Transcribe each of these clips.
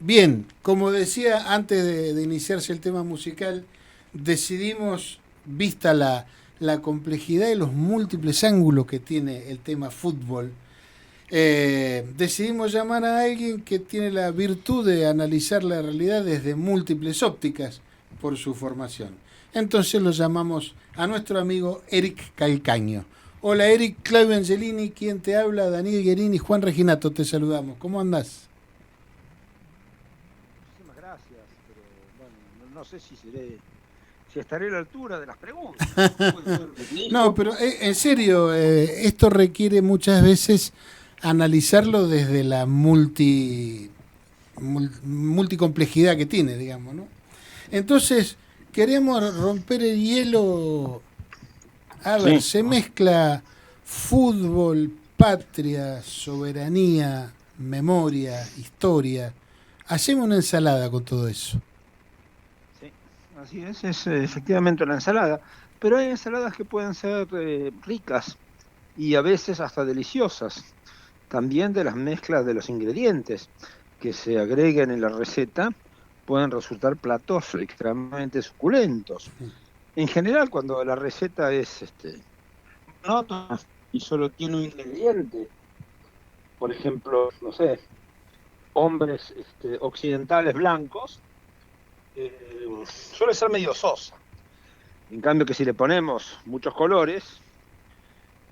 Bien, como decía antes de iniciarse el tema musical, decidimos, vista la complejidad y los múltiples ángulos que tiene el tema fútbol, decidimos llamar a alguien que tiene la virtud de analizar la realidad desde múltiples ópticas por su formación. Entonces lo llamamos a nuestro amigo Eric Calcaño. Hola Eric, Claudio Angelini, quien te habla, Daniel Guerini, Juan Reginato, te saludamos. ¿Cómo andás? Muchísimas gracias, pero bueno, no sé si estaré a la altura de las preguntas. ¿Puedo repetir? No, pero en serio, esto requiere muchas veces analizarlo desde la multicomplejidad que tiene, digamos, ¿no? Entonces, queremos romper el hielo. A ver, Sí, se mezcla fútbol, patria, soberanía, memoria, historia. Hacemos una ensalada con todo eso. sí, así es efectivamente una ensalada, pero hay ensaladas que pueden ser ricas y a veces hasta deliciosas, también de las mezclas de los ingredientes que se agreguen en la receta pueden resultar platos extremadamente suculentos. En general, cuando la receta es monótona y solo tiene un ingrediente, por ejemplo, no sé, hombres occidentales blancos, suele ser medio sosa. En cambio que si le ponemos muchos colores,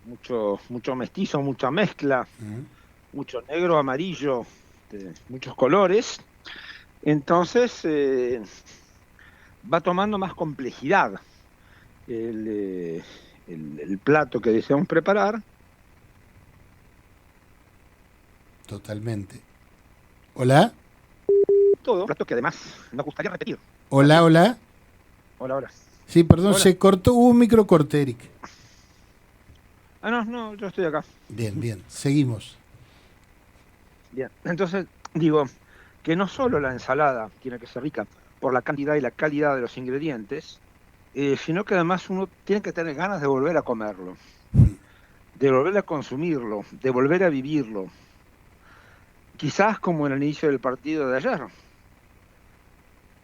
mucho mestizo, mucha mezcla, mucho negro, amarillo, muchos colores, entonces va tomando más complejidad el, eh, el plato que deseamos preparar. Totalmente. ¿Hola? Todo, plato que además me gustaría repetir. Hola, También. hola. Hola, hola. Sí, perdón, Hola. se cortó, hubo un microcorte, Eric. Ah, no, no, yo estoy acá. Bien, bien, seguimos. Bien. Entonces, digo que no solo la ensalada tiene que ser rica por la cantidad y la calidad de los ingredientes, sino que además uno tiene que tener ganas de volver a comerlo, de volver a consumirlo, de volver a vivirlo. Quizás como en el inicio del partido de ayer,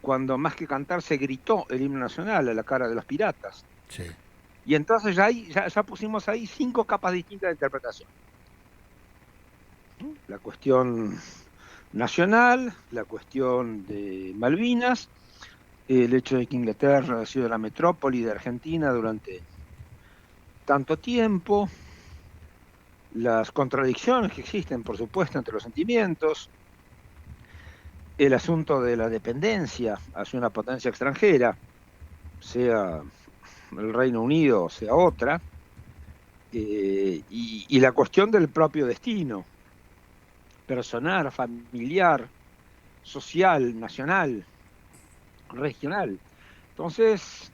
cuando más que cantar se gritó el himno nacional a la cara de los piratas. Sí. Y entonces ya pusimos ahí 5 capas distintas de interpretación. La cuestión nacional, la cuestión de Malvinas, el hecho de que Inglaterra ha sido la metrópoli de Argentina durante tanto tiempo, las contradicciones que existen, por supuesto, entre los sentimientos, el asunto de la dependencia hacia una potencia extranjera, sea el Reino Unido o sea otra, y la cuestión del propio destino, personal, familiar, social, nacional, regional. Entonces,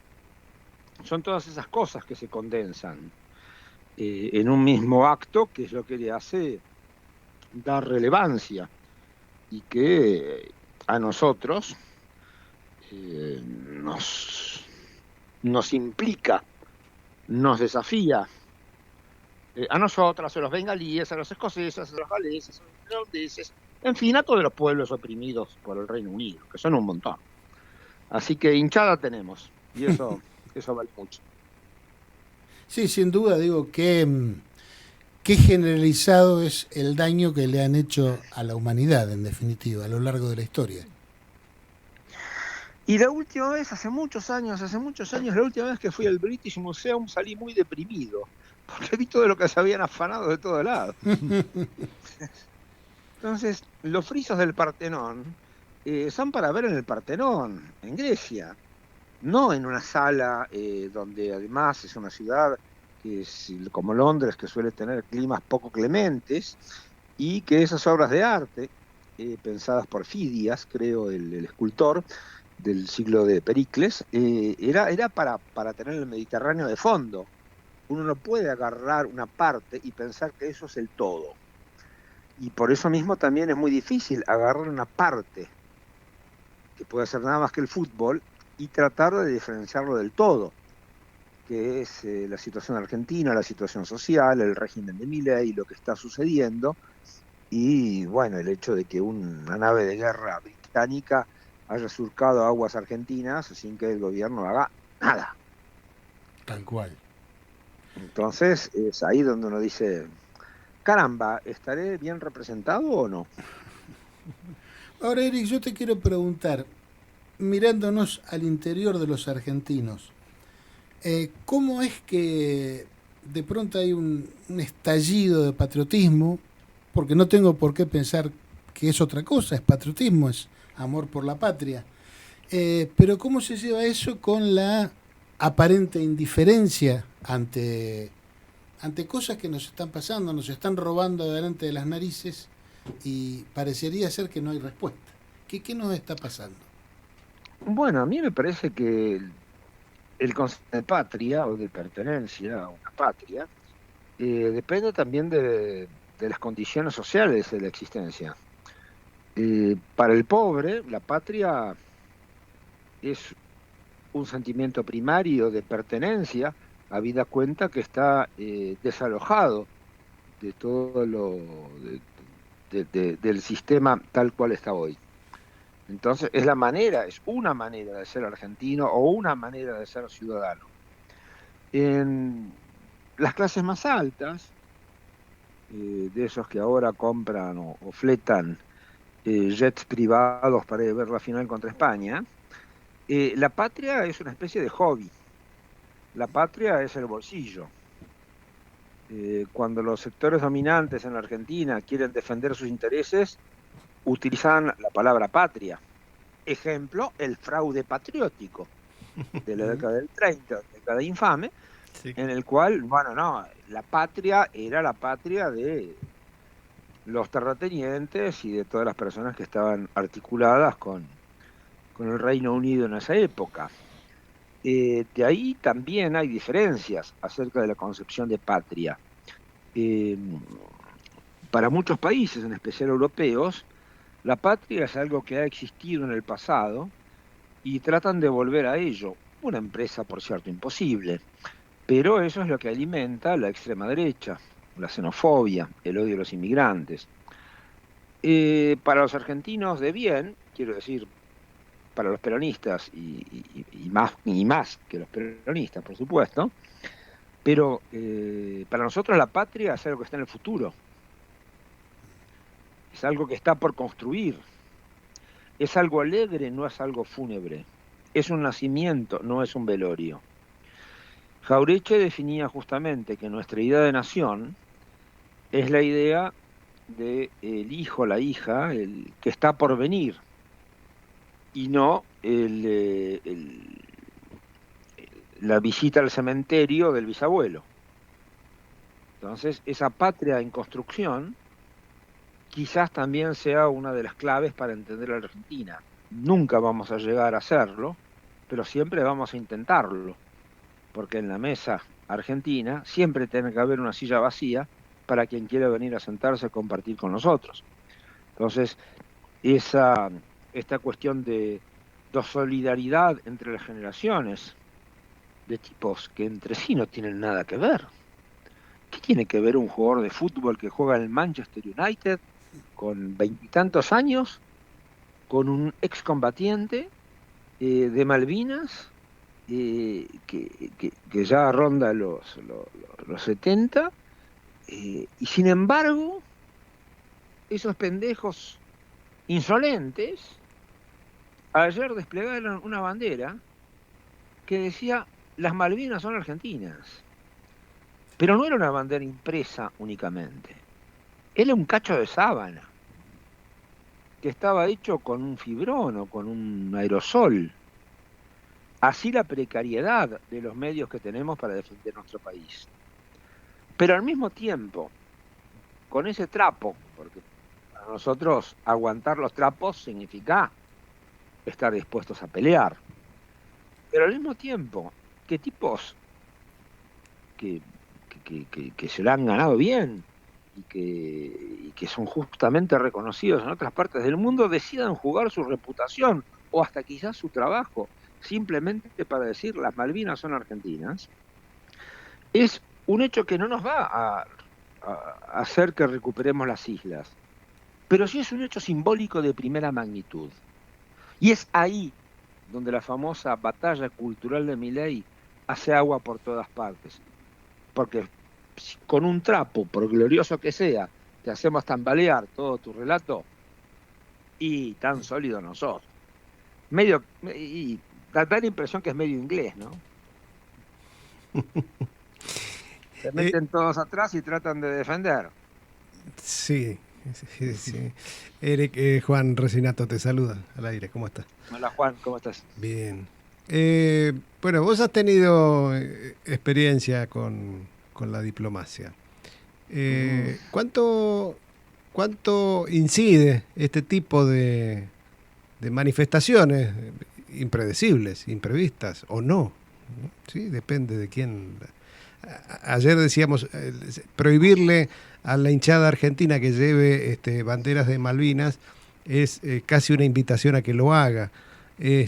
son todas esas cosas que se condensan en un mismo acto, que es lo que le hace dar relevancia y que a nosotros nos implica, nos desafía, a nosotras, a los bengalíes, a los escoceses, a los galeses, a los irlandeses, en fin, a todos los pueblos oprimidos por el Reino Unido, que son un montón. Así que hinchada tenemos, y eso vale mucho. Sí, sin duda, digo, qué generalizado es el daño que le han hecho a la humanidad, en definitiva, a lo largo de la historia. Y la última vez, hace muchos años, la última vez que fui al British Museum salí muy deprimido, porque vi todo lo que se habían afanado de todo lado. Entonces, los frisos del Partenón son para ver en el Partenón, en Grecia, no en una sala donde además es una ciudad que es como Londres, que suele tener climas poco clementes, y que esas obras de arte, pensadas por Fidias, creo, el escultor del siglo de Pericles, era para tener el Mediterráneo de fondo. Uno no puede agarrar una parte y pensar que eso es el todo. Y por eso mismo también es muy difícil agarrar una parte, que puede ser nada más que el fútbol, y tratar de diferenciarlo del todo, que es la situación argentina, la situación social, el régimen de Milei, lo que está sucediendo, y bueno, el hecho de que una nave de guerra británica haya surcado aguas argentinas sin que el gobierno haga nada. Tal cual. Entonces es ahí donde uno dice, caramba, ¿estaré bien representado o no? Ahora, Eric, yo te quiero preguntar, mirándonos al interior de los argentinos, ¿cómo es que de pronto hay un estallido de patriotismo? Porque no tengo por qué pensar que es otra cosa, es patriotismo, es amor por la patria. Pero ¿cómo se lleva eso con la aparente indiferencia ante cosas que nos están pasando, nos están robando delante de las narices y parecería ser que no hay respuesta? ¿Qué nos está pasando? Bueno, a mí me parece que el concepto de patria o de pertenencia a una patria depende también de las condiciones sociales de la existencia. Para el pobre, la patria es un sentimiento primario de pertenencia, habida cuenta que está desalojado de todo del sistema tal cual está hoy. Entonces, es una manera de ser argentino o una manera de ser ciudadano. En las clases más altas, de esos que ahora compran o fletan jets privados para ir a ver la final contra España, la patria es una especie de hobby. La patria es el bolsillo. Cuando los sectores dominantes en la Argentina quieren defender sus intereses, utilizan la palabra patria. Ejemplo, el fraude patriótico de la década del 30, década infame, Sí. en el cual, bueno, no, la patria era la patria de los terratenientes y de todas las personas que estaban articuladas con el Reino Unido en esa época. De ahí también hay diferencias acerca de la concepción de patria. Eh, para muchos países, en especial europeos, la patria es algo que ha existido en el pasado y tratan de volver a ello. Una empresa, por cierto, imposible, pero eso es lo que alimenta la extrema derecha, la xenofobia, el odio a los inmigrantes. Para los argentinos de bien, quiero decir, para los peronistas y más que los peronistas, por supuesto, pero para nosotros la patria es algo que está en el futuro, es algo que está por construir, es algo alegre, no es algo fúnebre, es un nacimiento, no es un velorio. Jauretche definía justamente que nuestra idea de nación es la idea del hijo, la hija, el que está por venir, y no la visita al cementerio del bisabuelo. Entonces, esa patria en construcción quizás también sea una de las claves para entender a la Argentina. Nunca vamos a llegar a hacerlo, pero siempre vamos a intentarlo, porque en la mesa argentina siempre tiene que haber una silla vacía para quien quiera venir a sentarse a compartir con nosotros. Entonces, esta cuestión de solidaridad entre las generaciones, de tipos que entre sí no tienen nada que ver. ¿Qué tiene que ver un jugador de fútbol que juega en el Manchester United con veintitantos años, con un excombatiente de Malvinas que ya ronda los 70, y sin embargo, esos pendejos insolentes ayer desplegaron una bandera que decía: las Malvinas son argentinas. Pero no era una bandera impresa únicamente, era un cacho de sábana que estaba hecho con un fibrón o con un aerosol. Así la precariedad de los medios que tenemos para defender nuestro país. Pero al mismo tiempo, con ese trapo, porque para nosotros aguantar los trapos significa estar dispuestos a pelear, pero al mismo tiempo, que tipos que se lo han ganado bien y que son justamente reconocidos en otras partes del mundo, decidan jugar su reputación o hasta quizás su trabajo simplemente para decir las Malvinas son argentinas, es un hecho que no nos va a hacer que recuperemos las islas. pero sí es un hecho simbólico de primera magnitud. Y es ahí donde la famosa batalla cultural de Milei hace agua por todas partes. Porque con un trapo, por glorioso que sea, te hacemos tambalear todo tu relato, y tan sólido no sos. Y da la impresión que es medio inglés, ¿no? Se meten todos atrás y tratan de defender. Sí, sí. Eric, Juan Resinato te saluda al aire. ¿Cómo estás? Hola Juan, ¿cómo estás? Bien. Bueno, vos has tenido experiencia con la diplomacia. ¿Cuánto incide este tipo de manifestaciones impredecibles, imprevistas o no? ¿Sí? Depende de quién. Ayer decíamos prohibirle a la hinchada argentina que lleve banderas de Malvinas es casi una invitación a que lo haga.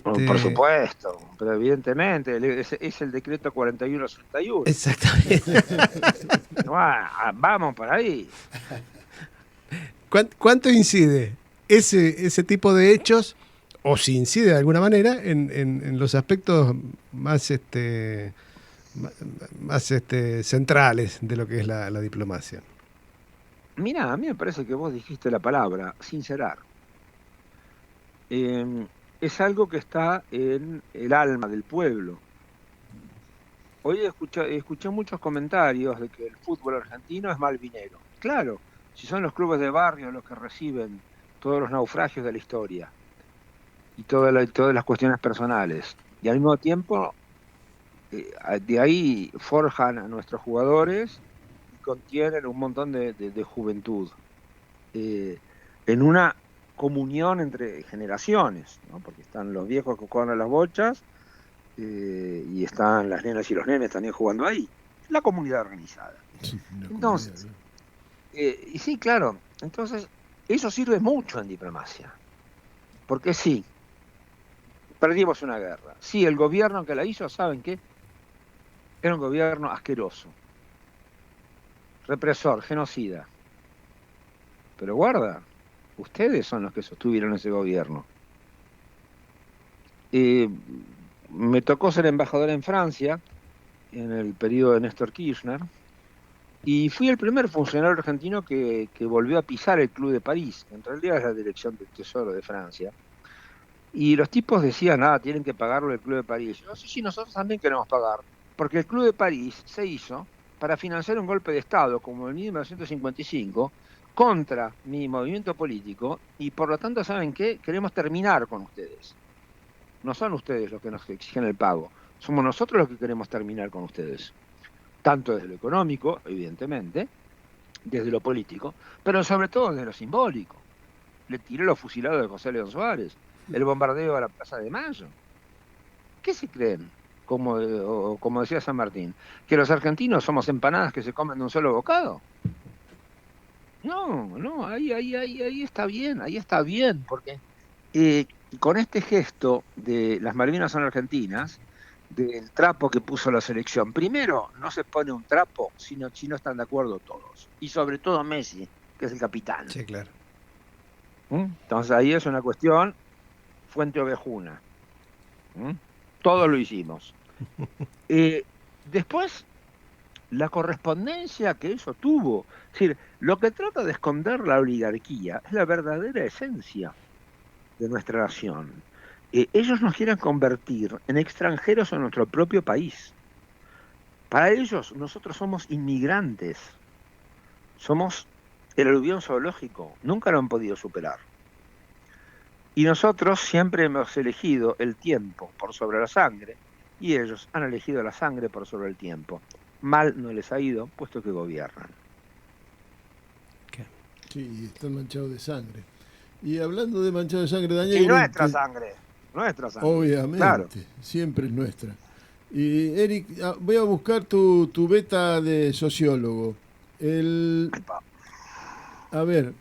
Por supuesto, pero evidentemente es el decreto 4161. Exactamente. Vamos por ahí. ¿Cuánto incide ese tipo de hechos, o si incide de alguna manera, en los aspectos más centrales de lo que es la diplomacia? Mira, a mí me parece que vos dijiste la palabra, sincerar. Es algo que está en el alma del pueblo. Hoy escuché muchos comentarios de que el fútbol argentino es malvinero. Claro, si son los clubes de barrio los que reciben todos los naufragios de la historia y todas las cuestiones personales. Y al mismo tiempo, de ahí forjan a nuestros jugadores y contienen un montón de juventud. En una comunión entre generaciones, ¿no? Porque están los viejos que juegan a las bochas y están las nenas y los nenes también jugando ahí. La comunidad organizada. Entonces, y sí, claro, entonces eso sirve mucho en diplomacia. Porque sí, perdimos una guerra. Sí, el gobierno que la hizo, ¿saben qué? Era un gobierno asqueroso, represor, genocida. Pero guarda, ustedes son los que sostuvieron ese gobierno. Me tocó ser embajador en Francia en el periodo de Néstor Kirchner y fui el primer funcionario argentino que volvió a pisar el Club de París. En realidad es la Dirección del Tesoro de Francia. Y los tipos decían, tienen que pagarlo el Club de París. Yo, sí, nosotros también queremos pagar, porque el Club de París se hizo para financiar un golpe de Estado, como en 1955, contra mi movimiento político, y por lo tanto, ¿saben qué? Queremos terminar con ustedes. No son ustedes los que nos exigen el pago, somos nosotros los que queremos terminar con ustedes. Tanto desde lo económico, evidentemente, desde lo político, pero sobre todo desde lo simbólico. Le tiré los fusilados de José León Suárez, el bombardeo a la Plaza de Mayo. ¿Qué se creen? Como decía San Martín, ¿que los argentinos somos empanadas que se comen de un solo bocado? No, ahí está bien, porque con este gesto de las Malvinas son argentinas, del trapo que puso la selección, primero, no se pone un trapo si no están de acuerdo todos, y sobre todo Messi, que es el capitán. Sí, claro. Entonces ahí es una cuestión fuente ovejuna. Todos lo hicimos. Después, la correspondencia que eso tuvo. Es decir, lo que trata de esconder la oligarquía es la verdadera esencia de nuestra nación. Ellos nos quieren convertir en extranjeros en nuestro propio país. Para ellos, nosotros somos inmigrantes. Somos el aluvión zoológico. Nunca lo han podido superar. Y nosotros siempre hemos elegido el tiempo por sobre la sangre, y ellos han elegido la sangre por sobre el tiempo. Mal no les ha ido, puesto que gobiernan. Sí, están manchados de sangre. Y hablando de manchado de sangre, Daniel... Y nuestra sangre. Obviamente, claro. Siempre es nuestra. Y Eric, voy a buscar tu beta de sociólogo. A ver...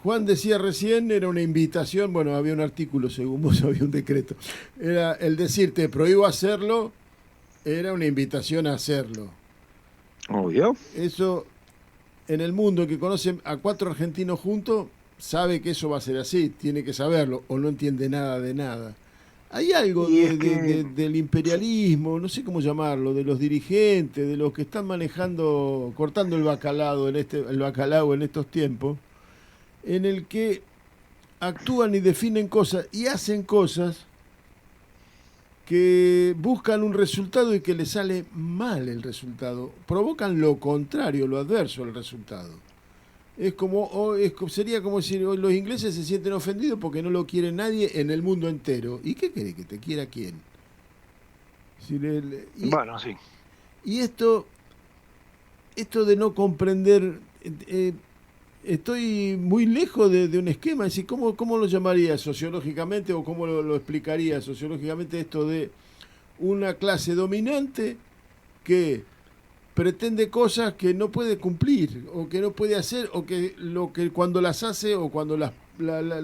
Juan decía recién, era una invitación, bueno, había un artículo, según vos había un decreto. Era el decir, te prohíbo hacerlo, era una invitación a hacerlo. Obvio. Eso en el mundo que conoce a 4 argentinos juntos sabe que eso va a ser así, tiene que saberlo, o no entiende nada de nada. Hay algo del imperialismo, no sé cómo llamarlo, de los dirigentes, de los que están manejando, cortando el bacalao en estos tiempos, en el que actúan y definen cosas y hacen cosas que buscan un resultado y que les sale mal el resultado. Provocan lo contrario, lo adverso al resultado. Sería como si los ingleses se sienten ofendidos porque no lo quiere nadie en el mundo entero. ¿Y qué quiere que te quiera quién? Bueno, sí. Y esto de no comprender, estoy muy lejos de un esquema. Es decir, ¿cómo lo llamaría sociológicamente o cómo lo explicaría sociológicamente esto de una clase dominante que pretende cosas que no puede cumplir o que no puede hacer, o que cuando las hace o cuando las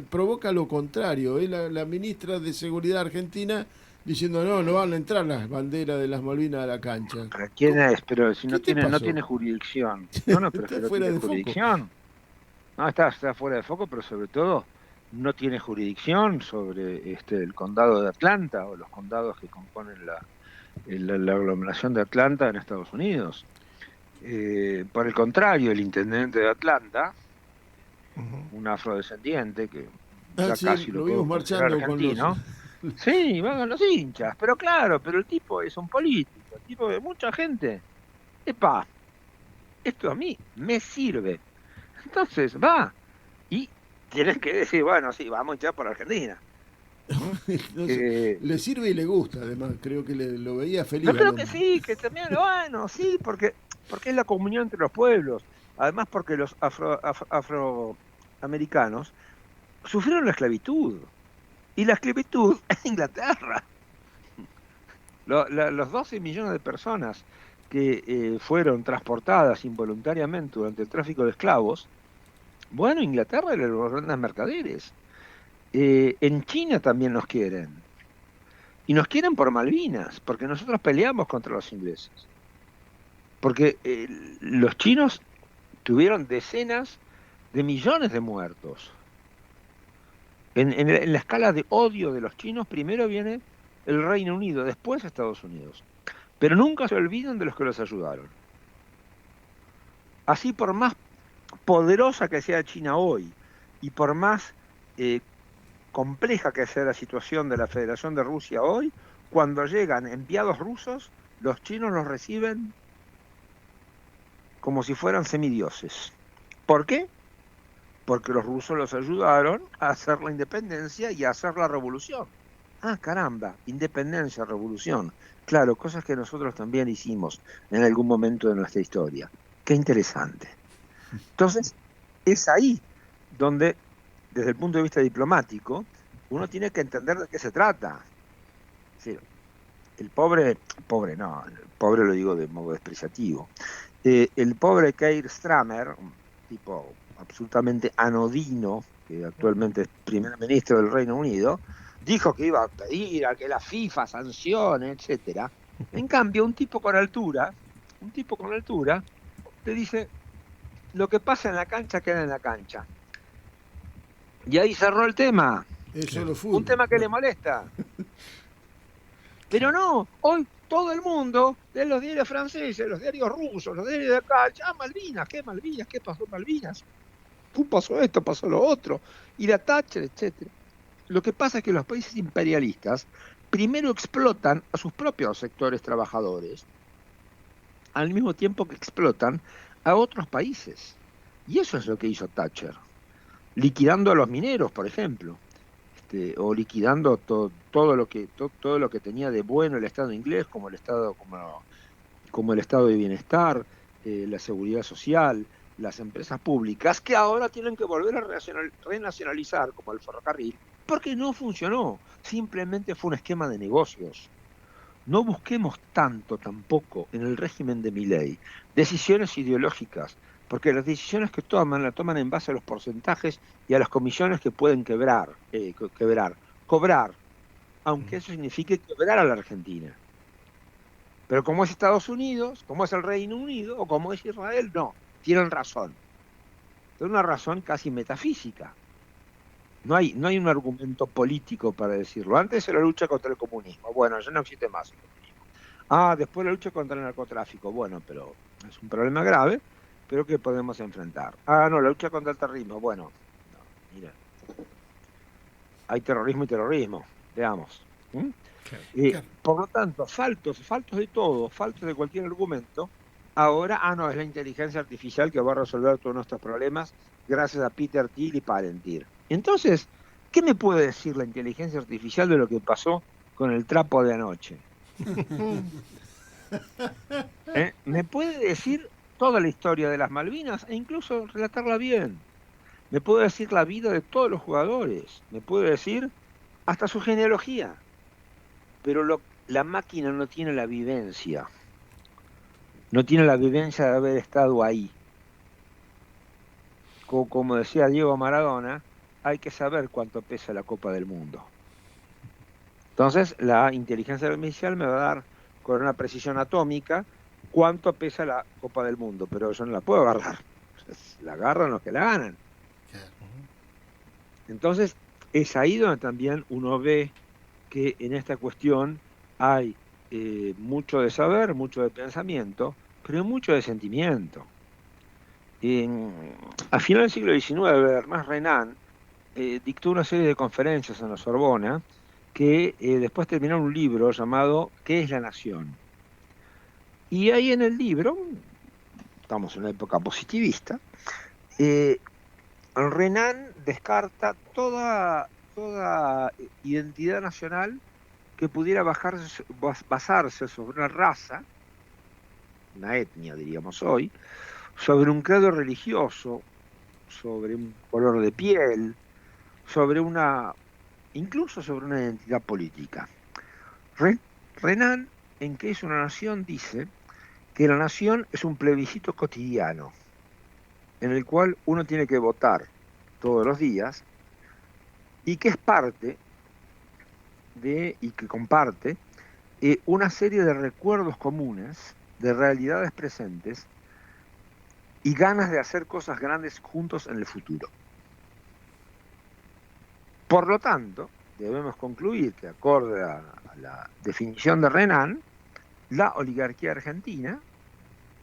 provoca lo contrario? La ministra de Seguridad argentina diciendo no van a entrar las banderas de las Malvinas a la cancha. ¿Para quién es? Pero si no tiene jurisdicción. No, pero Está no fuera tiene de jurisdicción. No, está fuera de foco, pero sobre todo no tiene jurisdicción sobre el condado de Atlanta o los condados que componen la aglomeración de Atlanta en Estados Unidos. Por el contrario, el intendente de Atlanta, un afrodescendiente que ya casi lo vimos marchando argentino, con los... Sí, van con los hinchas, pero claro, pero el tipo es un político, el tipo de mucha gente. Epa, esto a mí me sirve. Entonces va y tienes que decir, bueno, sí, vamos a echar por Argentina. Le sirve y le gusta, además, creo que lo veía feliz. Yo creo que sí, que también, bueno, sí, porque es la comunión entre los pueblos. Además, porque los afroamericanos sufrieron la esclavitud. Y la esclavitud en Inglaterra. Los 12 millones de personas que fueron transportadas involuntariamente durante el tráfico de esclavos, bueno, Inglaterra era los grandes mercaderes. En China también nos quieren. Y nos quieren por Malvinas, porque nosotros peleamos contra los ingleses. Porque los chinos tuvieron decenas de millones de muertos. En la escala de odio de los chinos, primero viene el Reino Unido, después Estados Unidos. Pero nunca se olvidan de los que los ayudaron. Así, por más poderosa que sea China hoy, y por más compleja que sea la situación de la Federación de Rusia hoy, cuando llegan enviados rusos, los chinos los reciben como si fueran semidioses. ¿Por qué? Porque los rusos los ayudaron a hacer la independencia y a hacer la revolución. Ah, caramba, independencia, revolución. Claro, cosas que nosotros también hicimos en algún momento de nuestra historia. Qué interesante. Entonces, es ahí donde, desde el punto de vista diplomático, uno tiene que entender de qué se trata. Sí, el pobre lo digo de modo despreciativo, el pobre Keir Starmer, un tipo absolutamente anodino, que actualmente es primer ministro del Reino Unido, dijo que iba a pedir a que la FIFA sancione, etcétera. En cambio, un tipo con altura, te dice, lo que pasa en la cancha queda en la cancha. Y ahí cerró el tema. Un tema que le molesta. Pero no, hoy todo el mundo, de los diarios franceses, los diarios rusos, los diarios de acá, ya Malvinas, ¿qué pasó en Malvinas? Pasó esto, pasó lo otro, y la Thatcher, etcétera. Lo que pasa es que los países imperialistas primero explotan a sus propios sectores trabajadores, al mismo tiempo que explotan a otros países. Y eso es lo que hizo Thatcher, liquidando a los mineros, por ejemplo, o liquidando todo lo que tenía de bueno el Estado inglés, como el Estado de bienestar, la seguridad social, las empresas públicas, que ahora tienen que volver a renacionalizar, como el ferrocarril, porque no funcionó, simplemente fue un esquema de negocios. No busquemos tanto tampoco en el régimen de Milei decisiones ideológicas, porque las decisiones que toman la toman en base a los porcentajes y a las comisiones que pueden cobrar, aunque eso signifique quebrar a la Argentina. Pero como es Estados Unidos, como es el Reino Unido o como es Israel, no. tienen razón, pero una razón casi metafísica. No hay un argumento político para decirlo. Antes era la lucha contra el comunismo. Bueno, ya no existe más el comunismo. Después la lucha contra el narcotráfico. Bueno, pero es un problema grave, pero que podemos enfrentar. No, la lucha contra el terrorismo. Bueno, no, mira, hay terrorismo y terrorismo. Veamos. Claro. Por lo tanto, faltos de todo, faltos de cualquier argumento. Ahora, es la inteligencia artificial que va a resolver todos nuestros problemas gracias a Peter Thiel y Palantir. Entonces, ¿qué me puede decir la inteligencia artificial de lo que pasó con el trapo de anoche? ¿Me puede decir toda la historia de las Malvinas e incluso relatarla bien? ¿Me puede decir la vida de todos los jugadores? ¿Me puede decir hasta su genealogía? Pero la máquina no tiene la vivencia. No tiene la vivencia de haber estado ahí. Como decía Diego Maradona, hay que saber cuánto pesa la Copa del Mundo. Entonces, la inteligencia artificial me va a dar con una precisión atómica cuánto pesa la Copa del Mundo, pero yo no la puedo agarrar. La agarran los que la ganan. Entonces, es ahí donde también uno ve que en esta cuestión hay mucho de saber, mucho de pensamiento, pero mucho de sentimiento. A final del siglo XIX, Ernest Renan dictó una serie de conferencias en la Sorbona que después terminó en un libro llamado ¿Qué es la nación? Y ahí en el libro, estamos en una época positivista, Renan descarta toda identidad nacional que pudiera basarse sobre una raza, una etnia diríamos hoy, sobre un credo religioso, sobre un color de piel, incluso sobre una identidad política. Renan, en ¿Qué es una nación?, dice que la nación es un plebiscito cotidiano, en el cual uno tiene que votar todos los días, y que es parte y que comparte una serie de recuerdos comunes, de realidades presentes, y ganas de hacer cosas grandes juntos en el futuro. Por lo tanto, debemos concluir que, acorde a la definición de Renan, la oligarquía argentina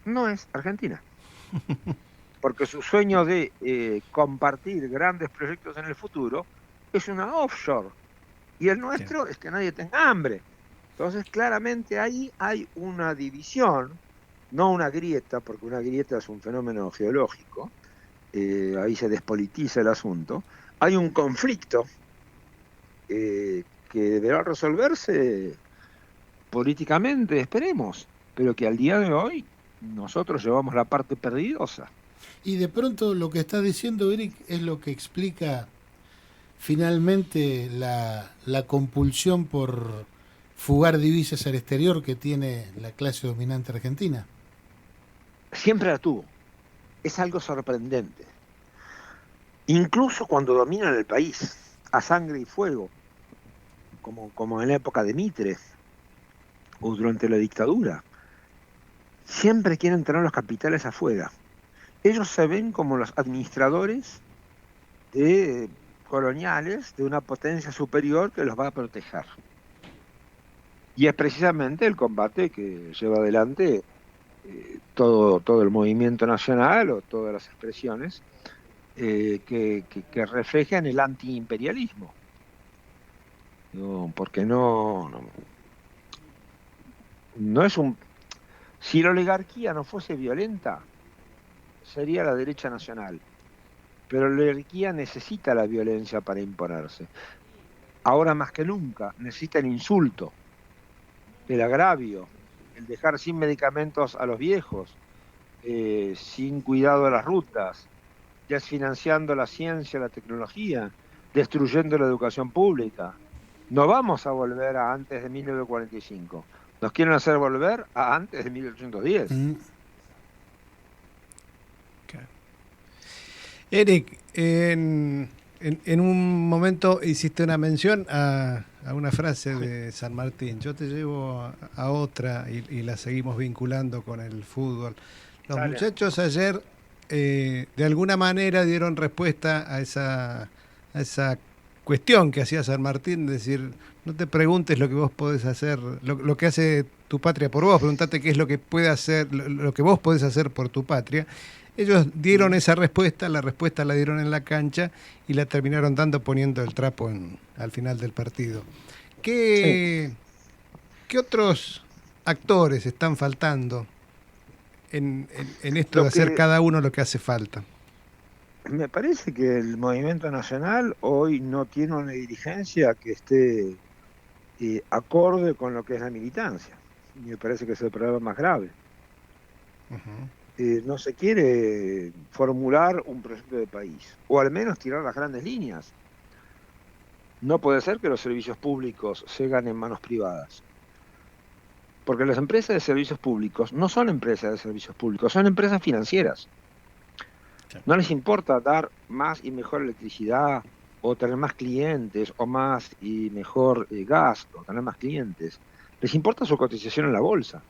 no es argentina. Porque su sueño de compartir grandes proyectos en el futuro es una offshore. Y el nuestro es que nadie tenga hambre. Entonces, claramente ahí hay una división, no una grieta, porque una grieta es un fenómeno geológico, ahí se despolitiza el asunto. Hay un conflicto que deberá resolverse políticamente, esperemos, pero que al día de hoy nosotros llevamos la parte perdidosa. Y de pronto lo que está diciendo Eric es lo que explica finalmente la compulsión por fugar divisas al exterior que tiene la clase dominante argentina. Siempre la tuvo. Es algo sorprendente. Incluso cuando dominan el país a sangre y fuego, como en la época de Mitre o durante la dictadura, siempre quieren tener los capitales afuera. Ellos se ven como los administradores coloniales de una potencia superior que los va a proteger. Y es precisamente el combate que lleva adelante todo el movimiento nacional o todas las expresiones que reflejan el antiimperialismo. Porque no es un... Si la oligarquía no fuese violenta, sería la derecha nacional. Pero la oligarquía necesita la violencia para imponerse. Ahora más que nunca necesita el insulto, el agravio, el dejar sin medicamentos a los viejos, sin cuidado de las rutas, desfinanciando la ciencia, la tecnología, destruyendo la educación pública. No vamos a volver a antes de 1945. Nos quieren hacer volver a antes de 1810. Eric, en un momento hiciste una mención a una frase de San Martín. Yo te llevo a otra y la seguimos vinculando con el fútbol. Los muchachos ayer de alguna manera dieron respuesta a esa cuestión que hacía San Martín, de decir, no te preguntes lo que vos podés hacer, lo que hace tu patria por vos, preguntate qué es lo que puede hacer, lo que vos podés hacer por tu patria. Ellos dieron esa respuesta, la respuesta la dieron en la cancha y la terminaron dando poniendo el trapo al final del partido. ¿Qué otros actores están faltando en esto de hacer cada uno lo que hace falta? Me parece que el movimiento nacional hoy no tiene una dirigencia que esté acorde con lo que es la militancia. Me parece que es el problema más grave. No se quiere formular un proyecto de país, o al menos tirar las grandes líneas. No puede ser que los servicios públicos se ganen en manos privadas. Porque las empresas de servicios públicos no son empresas de servicios públicos, son empresas financieras. No les importa dar más y mejor electricidad, o tener más clientes, o más y mejor gas, o tener más clientes. Les importa su cotización en la bolsa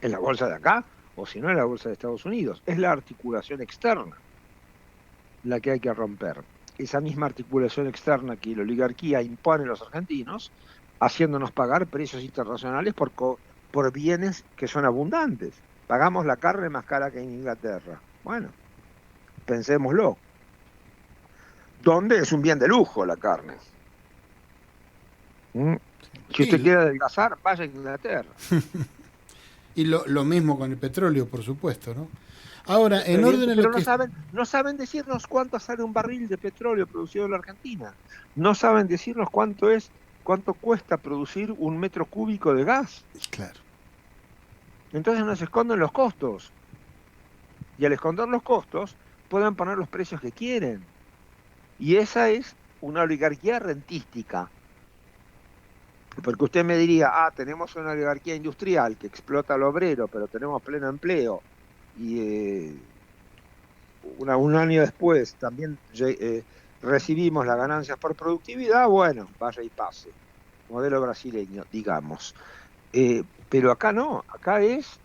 de acá, o si no en la bolsa de Estados Unidos. Es la articulación externa la que hay que romper. Esa misma articulación externa que la oligarquía impone a los argentinos, haciéndonos pagar precios internacionales por bienes que son abundantes. Pagamos la carne más cara que en Inglaterra. Bueno, pensémoslo. ¿Dónde es un bien de lujo la carne? Si usted quiere adelgazar, vaya a Inglaterra. Y lo mismo con el petróleo, por supuesto, ¿no? Ahora, en orden a lo que... no saben decirnos cuánto sale un barril de petróleo producido en la Argentina. No saben decirnos cuánto cuesta producir un metro cúbico de gas. Claro. Entonces nos esconden los costos. Y al esconder los costos, pueden poner los precios que quieren. Y esa es una oligarquía rentística. Porque usted me diría, tenemos una oligarquía industrial que explota al obrero, pero tenemos pleno empleo. Y un año después también recibimos las ganancias por productividad. Bueno, vaya y pase. Modelo brasileño, digamos. Pero acá no, acá es,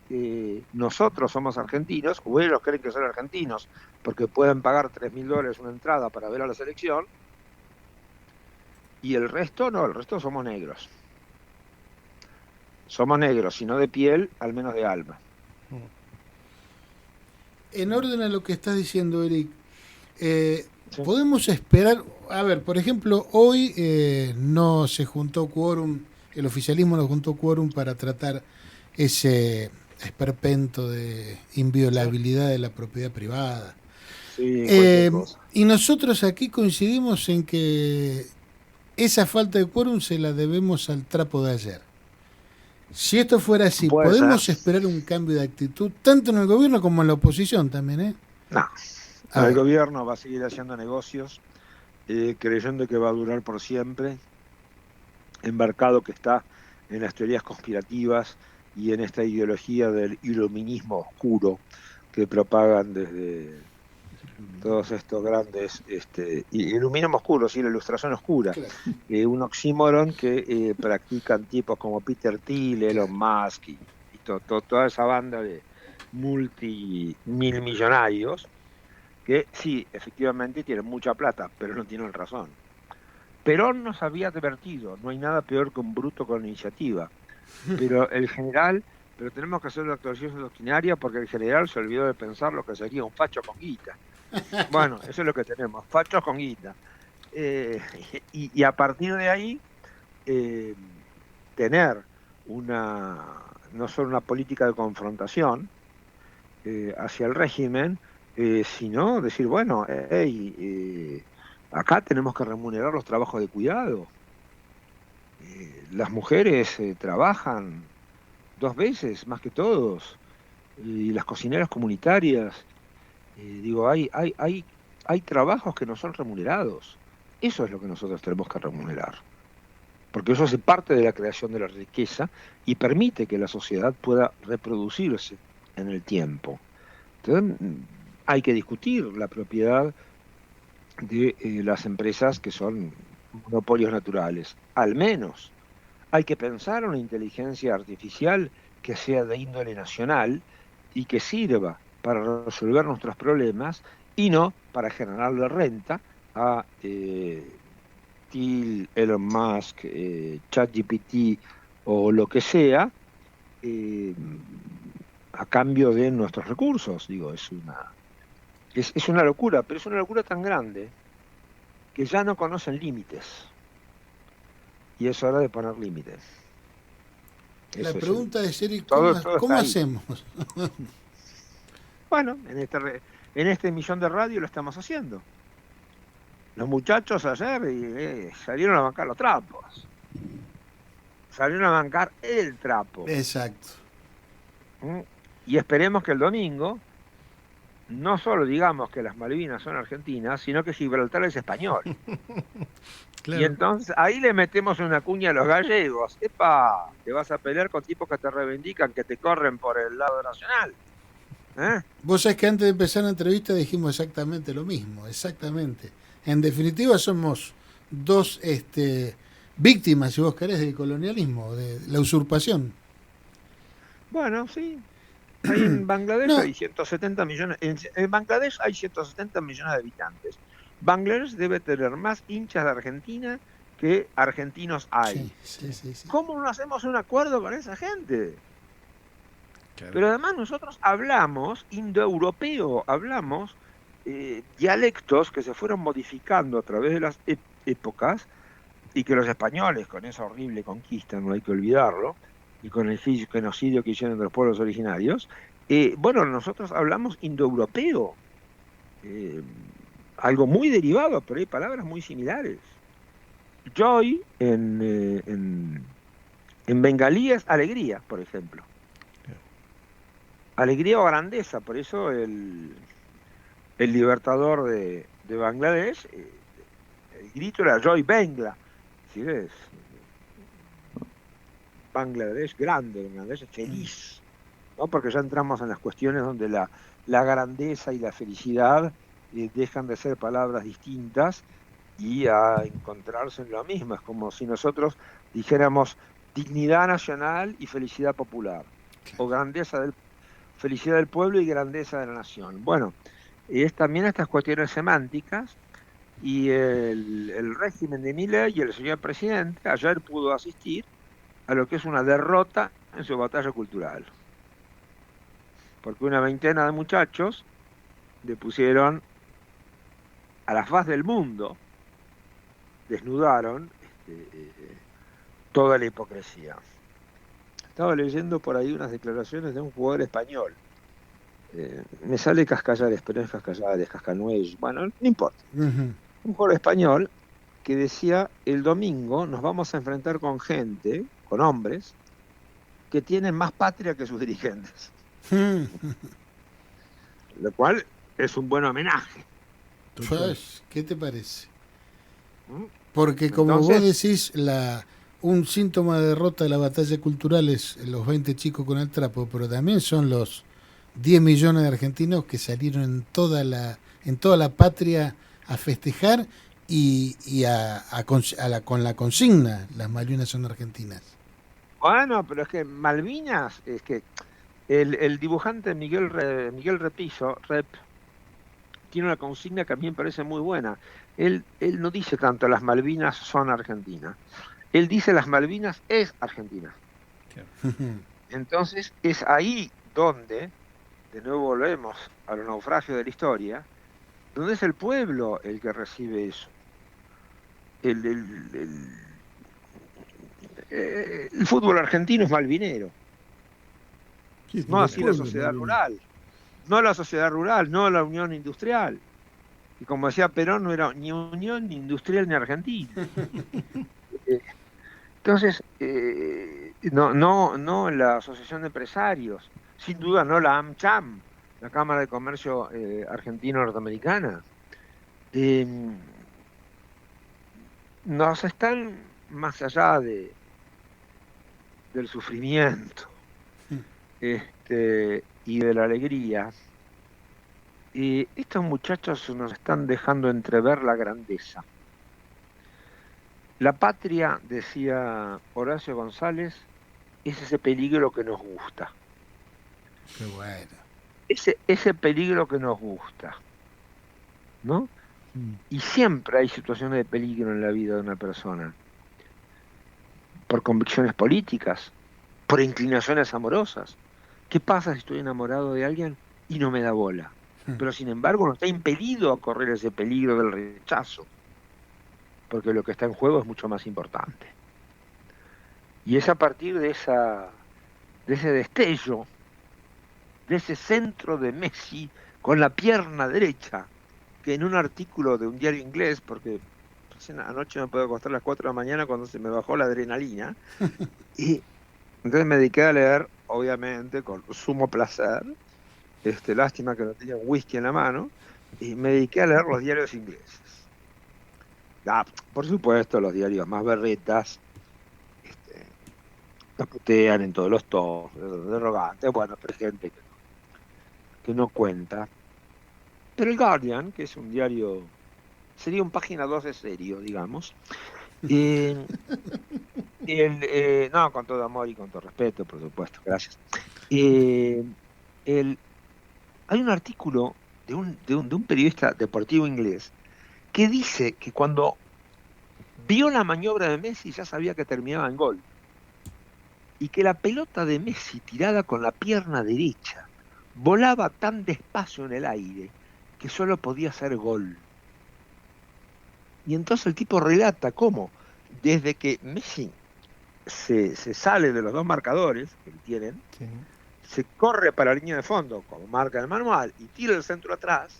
nosotros somos argentinos, o ellos creen que son argentinos, porque pueden pagar $3.000 una entrada para ver a la selección, y el resto no, el resto somos negros. Somos negros, si no de piel, al menos de alma. En orden a lo que estás diciendo, Eric, Sí. podemos esperar, a ver, por ejemplo, hoy no se juntó quórum, el oficialismo no juntó quórum para tratar ese esperpento de inviolabilidad de la propiedad privada. Sí, y nosotros aquí coincidimos en que esa falta de quórum se la debemos al trapo de ayer. Si esto fuera así, ¿podemos esperar un cambio de actitud, tanto en el gobierno como en la oposición también? No, el gobierno va a seguir haciendo negocios, creyendo que va a durar por siempre, embarcado que está en las teorías conspirativas y en esta ideología del iluminismo oscuro que propagan desde todos estos grandes iluminismo oscuro, sí, la ilustración oscura, claro. Un oxímoron que practican tipos como Peter Thiel, Elon Musk y toda esa banda de multimillonarios que sí, efectivamente tienen mucha plata, pero no tienen razón. Perón nos había advertido, no hay nada peor que un bruto con iniciativa, pero tenemos que hacer una actuación doctrinaria porque el general se olvidó de pensar lo que sería un facho con guita. Bueno, eso es lo que tenemos, fachos con guita. Y a partir de ahí, tener no solo una política de confrontación hacia el régimen, sino decir, bueno, acá tenemos que remunerar los trabajos de cuidado. Las mujeres trabajan 2 veces más que todos, y las cocineras comunitarias. Hay trabajos que no son remunerados. Eso es lo que nosotros tenemos que remunerar. Porque eso hace parte de la creación de la riqueza y permite que la sociedad pueda reproducirse en el tiempo. Entonces, hay que discutir la propiedad de las empresas que son monopolios naturales. Al menos hay que pensar una inteligencia artificial que sea de índole nacional y que sirva para resolver nuestros problemas y no para generarle renta a Thiel, Elon Musk, ChatGPT o lo que sea, a cambio de nuestros recursos. Digo, es una locura, pero es una locura tan grande que ya no conocen límites. Y es hora de poner límites. La Eso pregunta es, Eric, todo ¿cómo está ahí. hacemos? Bueno, en este millón de radio lo estamos haciendo. Los muchachos ayer salieron a bancar los trapos. Salieron a bancar el trapo. Exacto. Y esperemos que el domingo no solo digamos que las Malvinas son argentinas, sino que Gibraltar es español. Claro. Y entonces ahí le metemos una cuña a los gallegos. ¡Epa! Te vas a pelear con tipos que te reivindican, que te corren por el lado nacional. Vos sabés que antes de empezar la entrevista dijimos exactamente lo mismo, exactamente. En definitiva somos dos víctimas, si vos querés, del colonialismo, de la usurpación. Bueno, sí. Ahí en Bangladesh No. hay 170 millones. En Bangladesh hay 170 millones de habitantes. Bangladesh debe tener más hinchas de Argentina que argentinos hay. Sí. ¿Cómo no hacemos un acuerdo con esa gente? Claro. Pero además nosotros hablamos indoeuropeo, hablamos dialectos que se fueron modificando a través de las épocas y que los españoles, con esa horrible conquista, no hay que olvidarlo, y con el genocidio que hicieron de los pueblos originarios, bueno, nosotros hablamos indoeuropeo, algo muy derivado, pero hay palabras muy similares. Joy en bengalí es alegría, por ejemplo. Alegría o grandeza, por eso el libertador de Bangladesh, el grito era Joy Bangla, ¿sí ves? Bangladesh grande, Bangladesh feliz, ¿no? Porque ya entramos en las cuestiones donde la grandeza y la felicidad dejan de ser palabras distintas y a encontrarse en lo mismo. Es como si nosotros dijéramos dignidad nacional y felicidad popular, o felicidad del pueblo y grandeza de la nación. Bueno, es también estas cuestiones semánticas, y el régimen de Milei y el señor presidente ayer pudo asistir a lo que es una derrota en su batalla cultural. Porque una veintena de muchachos le pusieron a la faz del mundo, desnudaron toda la hipocresía. Estaba leyendo por ahí unas declaraciones de un jugador español. Me sale Cascallares, pero no es Cascallares, Cascanueces, bueno, no importa. Un jugador español que decía: el domingo nos vamos a enfrentar con gente, con hombres, que tienen más patria que sus dirigentes. Lo cual es un buen homenaje. Pues, ¿qué te parece? Porque como Entonces, vos decís, un síntoma de derrota de la batalla cultural es los 20 chicos con el trapo, pero también son los 10 millones de argentinos que salieron en toda la patria a festejar y con la consigna: las Malvinas son argentinas. bueno, pero es que Malvinas, es que el dibujante Miguel Repiso, tiene una consigna que a mí me parece muy buena. Él no dice tanto las Malvinas son argentinas. Él dice las Malvinas es Argentina. Entonces es ahí donde, de nuevo volvemos a los naufragios de la historia, donde es el pueblo el que recibe eso. El fútbol argentino es malvinero. Sí, No así la pueblo, sociedad Malvinas. rural. No la sociedad rural, no la unión industrial. Y como decía Perón, no era ni unión ni industrial ni argentina. Entonces, no la asociación de empresarios, sin duda no la AmCham, la Cámara de Comercio Argentino-Norteamericana. Nos están más allá del sufrimiento y de la alegría. Estos muchachos nos están dejando entrever la grandeza. La patria, decía Horacio González, es ese peligro que nos gusta. Qué bueno. ese peligro que nos gusta, ¿no? Y siempre hay situaciones de peligro en la vida de una persona, por convicciones políticas, por inclinaciones amorosas. ¿Qué pasa si estoy enamorado de alguien y no me da bola? Pero sin embargo no está impedido a correr ese peligro del rechazo, porque lo que está en juego es mucho más importante. Y es a partir de ese destello, de ese centro de Messi con la pierna derecha, que en un artículo de un diario inglés, porque anoche me puedo acostar a las 4 de la mañana cuando se me bajó la adrenalina, y entonces me dediqué a leer, obviamente, con sumo placer, lástima que no tenía un whisky en la mano, y me dediqué a leer los diarios ingleses. Por supuesto, los diarios más berretas, capotean en todos los tonos, derrogantes, bueno, pero hay gente que no cuenta. Pero el Guardian, que es un diario, sería un página 2 de serio, digamos, no, con todo amor y con todo respeto, por supuesto, gracias. Hay un artículo de un periodista deportivo inglés que dice que cuando vio la maniobra de Messi ya sabía que terminaba en gol. Y que la pelota de Messi tirada con la pierna derecha volaba tan despacio en el aire que solo podía ser gol. Y entonces el tipo relata cómo, desde que Messi se sale de los dos marcadores que tienen, sí, se corre para la línea de fondo, como marca el manual, y tira el centro atrás,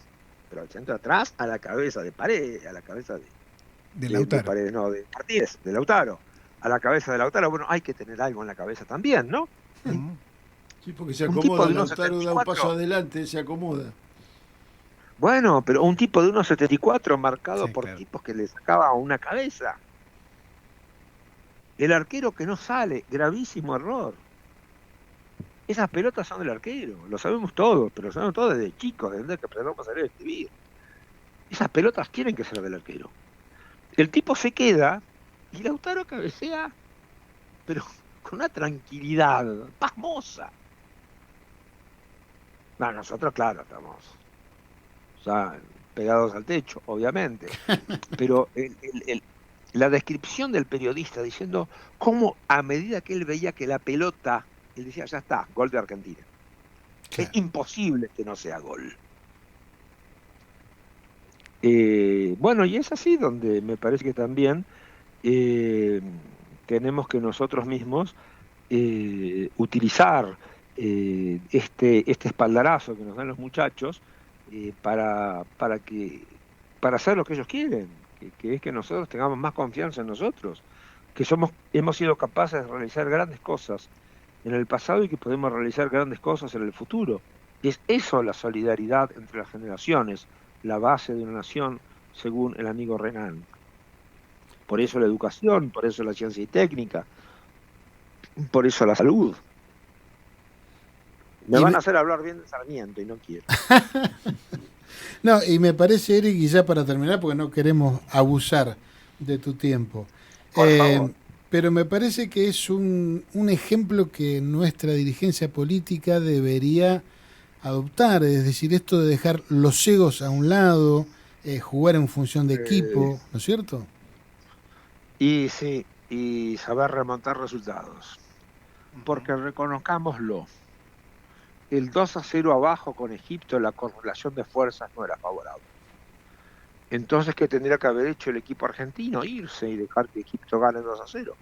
pero el centro atrás a la cabeza de Paredes, a la cabeza de Lautaro. De Paredes, no, de Martínez, de Lautaro. A la cabeza de Lautaro, bueno, hay que tener algo en la cabeza también, ¿no? Sí, porque se acomoda, Lautaro da un paso adelante, se acomoda. Bueno, pero un tipo de 1,74 marcado por tipos que le sacaba una cabeza. El arquero que no sale, gravísimo error. Esas pelotas son del arquero, lo sabemos todos, pero lo sabemos todos desde chicos, desde que aprendemos a leer y escribir. Esas pelotas tienen que ser del arquero. El tipo se queda y Lautaro cabecea, pero con una tranquilidad pasmosa. No, nosotros, claro, estamos ya pegados al techo, obviamente. Pero la descripción del periodista diciendo cómo a medida que él veía que la pelota, él decía, ya está, gol de Argentina. Claro. Es imposible que no sea gol. Bueno, y es así donde me parece que también tenemos que nosotros mismos utilizar este espaldarazo que nos dan los muchachos para hacer lo que ellos quieren, que es que nosotros tengamos más confianza en nosotros, que hemos sido capaces de realizar grandes cosas en el pasado y que podemos realizar grandes cosas en el futuro. Es eso la solidaridad entre las generaciones, la base de una nación, según el amigo Renan. Por eso la educación, por eso la ciencia y técnica, por eso la salud. Me van a hacer hablar bien de Sarmiento y no quiero. No, y me parece, Eric, y ya para terminar, porque no queremos abusar de tu tiempo, por favor. Pero me parece que es un ejemplo que nuestra dirigencia política debería adoptar, es decir, esto de dejar los egos a un lado, jugar en función de equipo, ¿no es cierto? Y sí, y saber remontar resultados. Porque reconozcámoslo, el 2-0 abajo con Egipto, la correlación de fuerzas no era favorable. Entonces, ¿qué tendría que haber hecho el equipo argentino? Irse y dejar que Egipto gane 2-0.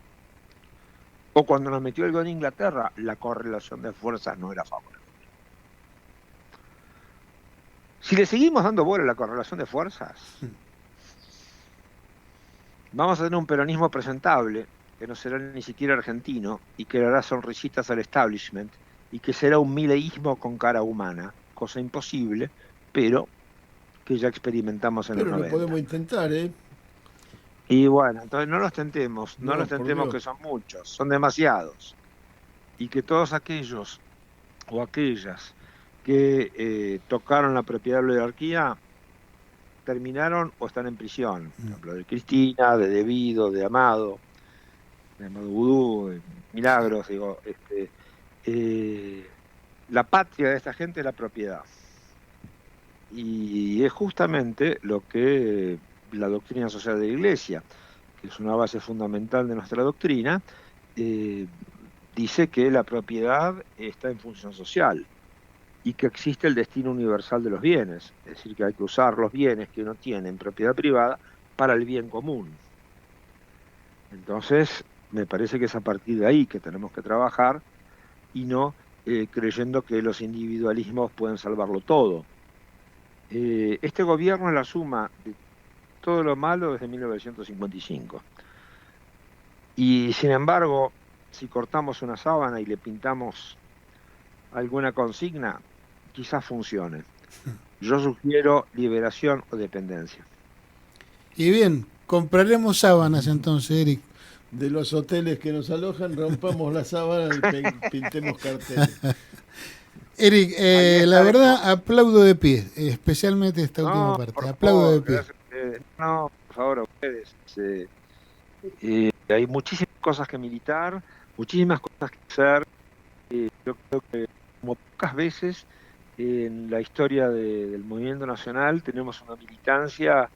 O cuando nos metió el gol en Inglaterra, la correlación de fuerzas no era favorable. Si le seguimos dando bola a la correlación de fuerzas, vamos a tener un peronismo presentable, que no será ni siquiera argentino, y que le hará sonrisitas al establishment, y que será un mileísmo con cara humana, cosa imposible, pero que ya experimentamos en los 90. Pero lo podemos intentar, ¿eh? Y bueno, entonces no los tentemos, no los tentemos, que son muchos, son demasiados. Y que todos aquellos o aquellas que tocaron la propiedad de la oligarquía terminaron o están en prisión. Por ejemplo, de Cristina, de Devido, de Amado Vudú, de Milagros, digo, la patria de esta gente es la propiedad. Y es justamente lo que la doctrina social de la Iglesia, que es una base fundamental de nuestra doctrina, dice que la propiedad está en función social y que existe el destino universal de los bienes, es decir, que hay que usar los bienes que uno tiene en propiedad privada para el bien común. Entonces, me parece que es a partir de ahí que tenemos que trabajar y no creyendo que los individualismos pueden salvarlo todo. Este gobierno es la suma de todo lo malo desde 1955. Y sin embargo, si cortamos una sábana y le pintamos alguna consigna, quizás funcione. Yo sugiero liberación o dependencia. Y bien, compraremos sábanas entonces, Eric. De los hoteles que nos alojan, rompamos la sábana y pintemos carteles. Eric, la verdad, aplaudo de pie, especialmente esta última parte. Por Aplaudo favor, de pie. gracias a ustedes. No, por favor, a ustedes. Hay muchísimas cosas que militar, muchísimas cosas que hacer. Yo creo que como pocas veces en la historia del movimiento nacional tenemos una militancia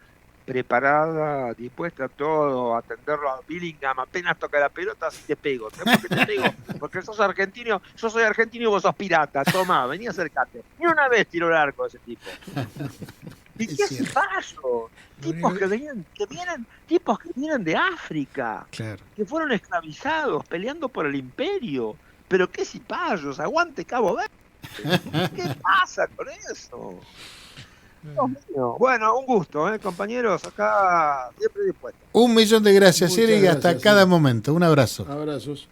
preparada, dispuesta a todo, a atenderlo a Billingham, apenas toca la pelota, así te pego. ¿Sabes por qué te pego? Porque sos argentino, yo soy argentino y vos sos pirata, tomá, vení, acercate. Ni una vez tiró el arco ese tipo. ¿Y qué es paso? Tipos que vienen de África, Claro. que fueron esclavizados, peleando por el imperio. Pero qué cipayos, aguante Cabo Verde. ¿Qué pasa con eso? Dios mío. Bueno, un gusto, compañeros, acá siempre dispuesto. 1.000.000 de gracias, Muchas Eric, hasta gracias, cada sí. momento. Un abrazo. Abrazos.